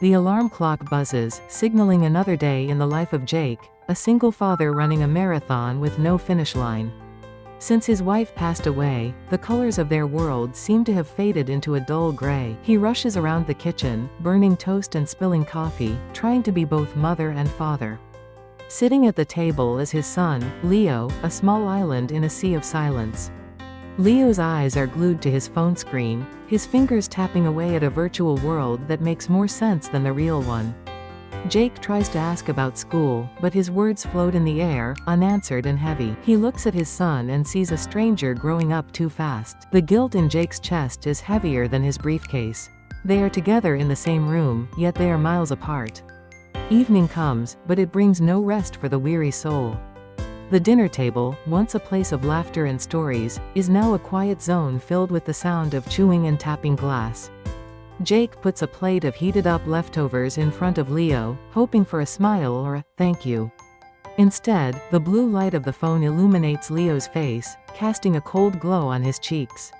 The alarm clock buzzes, signaling another day in the life of Jake, a single father running a marathon with no finish line. Since his wife passed away, the colors of their world seem to have faded into a dull gray. He rushes around the kitchen, burning toast and spilling coffee, trying to be both mother and father. Sitting at the table is his son, Leo, a small island in a sea of silence. Leo's eyes are glued to his phone screen, his fingers tapping away at a virtual world that makes more sense than the real one. Jake tries to ask about school, but his words float in the air, unanswered and heavy. He looks at his son and sees a stranger growing up too fast. The guilt in Jake's chest is heavier than his briefcase. They are together in the same room, yet they are miles apart. Evening comes, but it brings no rest for the weary soul. The dinner table, once a place of laughter and stories, is now a quiet zone filled with the sound of chewing and tapping glass. Jake puts a plate of heated-up leftovers in front of Leo, hoping for a smile or a "thank you." Instead, the blue light of the phone illuminates Leo's face, casting a cold glow on his cheeks.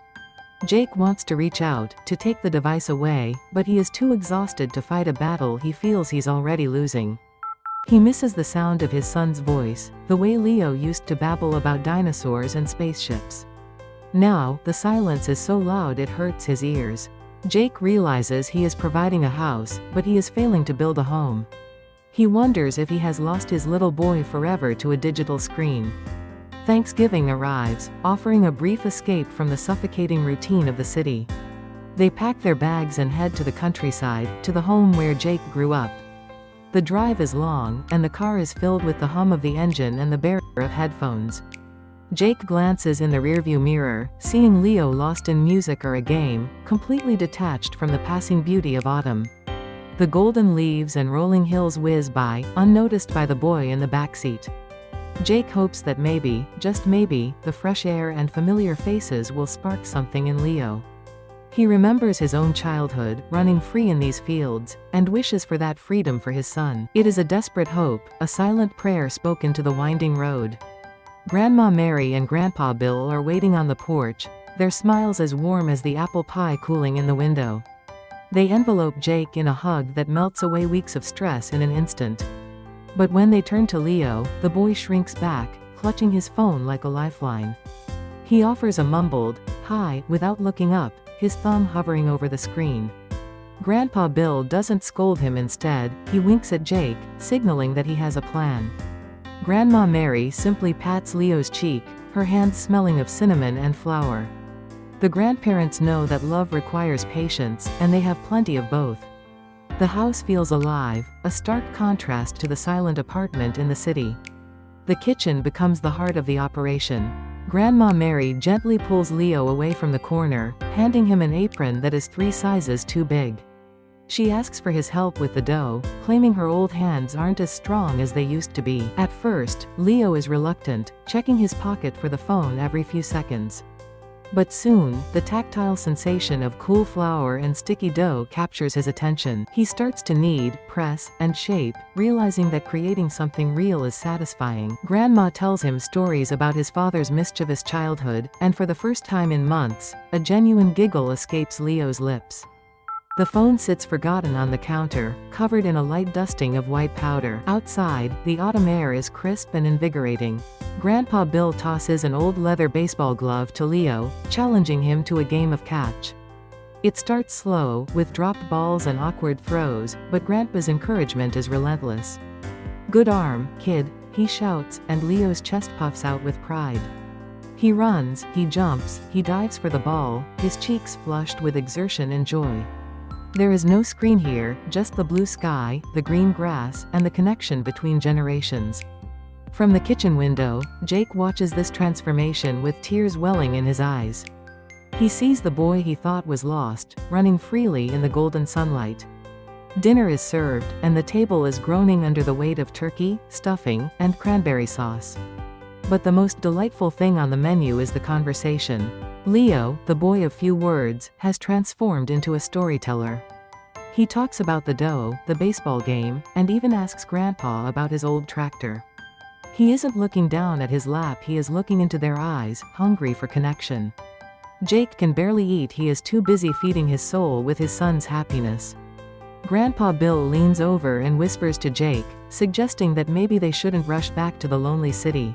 Jake wants to reach out, to take the device away, but he is too exhausted to fight a battle he feels he's already losing. He misses the sound of his son's voice, the way Leo used to babble about dinosaurs and spaceships. Now, the silence is so loud it hurts his ears. Jake realizes he is providing a house, but he is failing to build a home. He wonders if he has lost his little boy forever to a digital screen. Thanksgiving arrives, offering a brief escape from the suffocating routine of the city. They pack their bags and head to the countryside, to the home where Jake grew up. The drive is long, and the car is filled with the hum of the engine and the barrier of headphones. Jake glances in the rearview mirror, seeing Leo lost in music or a game, completely detached from the passing beauty of autumn. The golden leaves and rolling hills whiz by, unnoticed by the boy in the backseat. Jake hopes that maybe, just maybe, the fresh air and familiar faces will spark something in Leo. He remembers his own childhood, running free in these fields, and wishes for that freedom for his son. It is a desperate hope, a silent prayer spoken to the winding road. Grandma Mary and Grandpa Bill are waiting on the porch, their smiles as warm as the apple pie cooling in the window. They envelope Jake in a hug that melts away weeks of stress in an instant. But when they turn to Leo, the boy shrinks back, clutching his phone like a lifeline. He offers a mumbled, "Hi," without looking up, his thumb hovering over the screen. Grandpa Bill doesn't scold him. Instead, he winks at Jake, signaling that he has a plan. Grandma Mary simply pats Leo's cheek, her hands smelling of cinnamon and flour. The grandparents know that love requires patience, and they have plenty of both. The house feels alive, a stark contrast to the silent apartment in the city. The kitchen becomes the heart of the operation. Grandma Mary gently pulls Leo away from the corner, handing him an apron that is 3 sizes too big. She asks for his help with the dough, claiming her old hands aren't as strong as they used to be. At first, Leo is reluctant, checking his pocket for the phone every few seconds. But soon, the tactile sensation of cool flour and sticky dough captures his attention. He starts to knead, press, and shape, realizing that creating something real is satisfying. Grandma tells him stories about his father's mischievous childhood, and for the first time in months, a genuine giggle escapes Leo's lips. The phone sits forgotten on the counter, covered in a light dusting of white powder. Outside, the autumn air is crisp and invigorating. Grandpa Bill tosses an old leather baseball glove to Leo, challenging him to a game of catch. It starts slow, with dropped balls and awkward throws, but Grandpa's encouragement is relentless. "Good arm, kid," he shouts, and Leo's chest puffs out with pride. He runs, he jumps, he dives for the ball, his cheeks flushed with exertion and joy. There is no screen here, just the blue sky, the green grass, and the connection between generations. From the kitchen window, Jake watches this transformation with tears welling in his eyes. He sees the boy he thought was lost, running freely in the golden sunlight. Dinner is served, and the table is groaning under the weight of turkey, stuffing, and cranberry sauce. But the most delightful thing on the menu is the conversation. Leo, the boy of few words, has transformed into a storyteller. He talks about the dough, the baseball game, and even asks Grandpa about his old tractor. He isn't looking down at his lap, he is looking into their eyes, hungry for connection. Jake can barely eat, he is too busy feeding his soul with his son's happiness. Grandpa Bill leans over and whispers to Jake, suggesting that maybe they shouldn't rush back to the lonely city.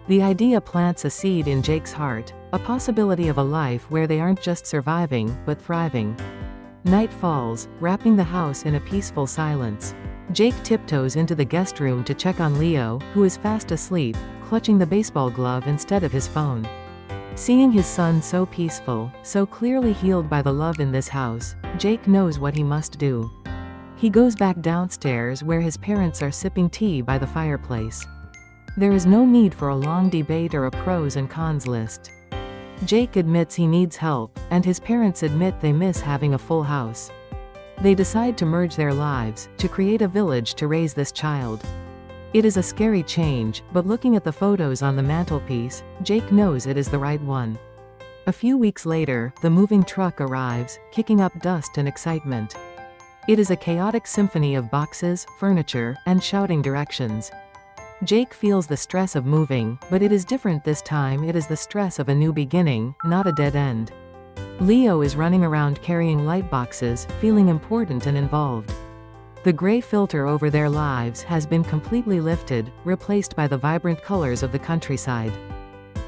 The idea plants a seed in Jake's heart, a possibility of a life where they aren't just surviving, but thriving. Night falls, wrapping the house in a peaceful silence. Jake tiptoes into the guest room to check on Leo, who is fast asleep, clutching the baseball glove instead of his phone. Seeing his son so peaceful, so clearly healed by the love in this house, Jake knows what he must do. He goes back downstairs where his parents are sipping tea by the fireplace. There is no need for a long debate or a pros and cons list. Jake admits he needs help, and his parents admit they miss having a full house. They decide to merge their lives, to create a village to raise this child. It is a scary change, but looking at the photos on the mantelpiece, Jake knows it is the right one. A few weeks later, the moving truck arrives, kicking up dust and excitement. It is a chaotic symphony of boxes, furniture, and shouting directions. Jake feels the stress of moving, but it is different this time. It is the stress of a new beginning, not a dead end. Leo is running around carrying light boxes, feeling important and involved. The gray filter over their lives has been completely lifted, replaced by the vibrant colors of the countryside.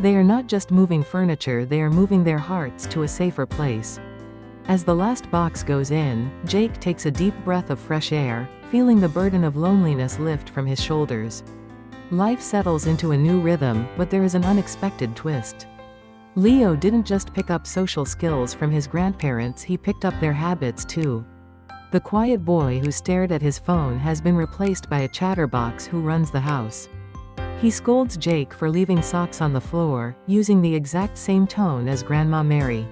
They are not just moving furniture, they are moving their hearts to a safer place. As the last box goes in, Jake takes a deep breath of fresh air, feeling the burden of loneliness lift from his shoulders. Life settles into a new rhythm, but there is an unexpected twist. Leo didn't just pick up social skills from his grandparents, he picked up their habits too. The quiet boy who stared at his phone has been replaced by a chatterbox who runs the house. He scolds Jake for leaving socks on the floor, using the exact same tone as Grandma Mary.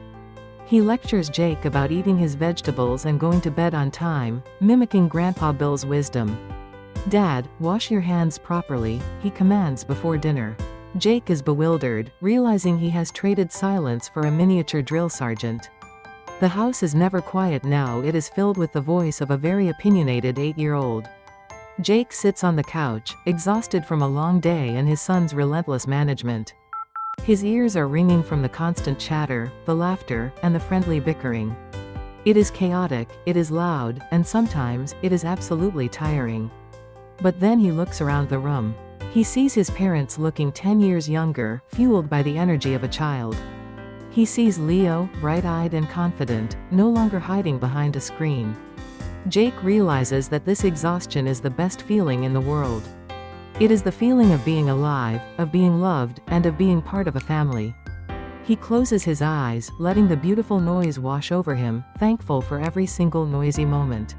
He lectures Jake about eating his vegetables and going to bed on time, mimicking Grandpa Bill's wisdom. "Dad, wash your hands properly," he commands before dinner. Jake is bewildered, realizing he has traded silence for a miniature drill sergeant. The house is never quiet now, it is filled with the voice of a very opinionated 8-year-old. Jake sits on the couch, exhausted from a long day and his son's relentless management. His ears are ringing from the constant chatter, the laughter, and the friendly bickering. It is chaotic, it is loud, and sometimes, it is absolutely tiring. But then he looks around the room. He sees his parents looking 10 years younger, fueled by the energy of a child. He sees Leo, bright-eyed and confident, no longer hiding behind a screen. Jake realizes that this exhaustion is the best feeling in the world. It is the feeling of being alive, of being loved, and of being part of a family. He closes his eyes, letting the beautiful noise wash over him, thankful for every single noisy moment.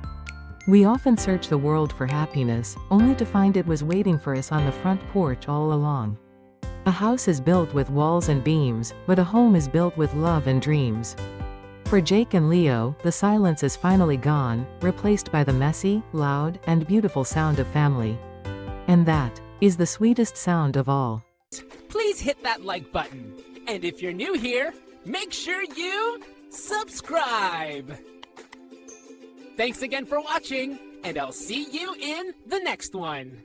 We often search the world for happiness, only to find it was waiting for us on the front porch all along. A house is built with walls and beams, but a home is built with love and dreams. For Jake and Leo, the silence is finally gone, replaced by the messy, loud, and beautiful sound of family. And that is the sweetest sound of all. Please hit that like button. And if you're new here, make sure you subscribe. Thanks again for watching, and I'll see you in the next one.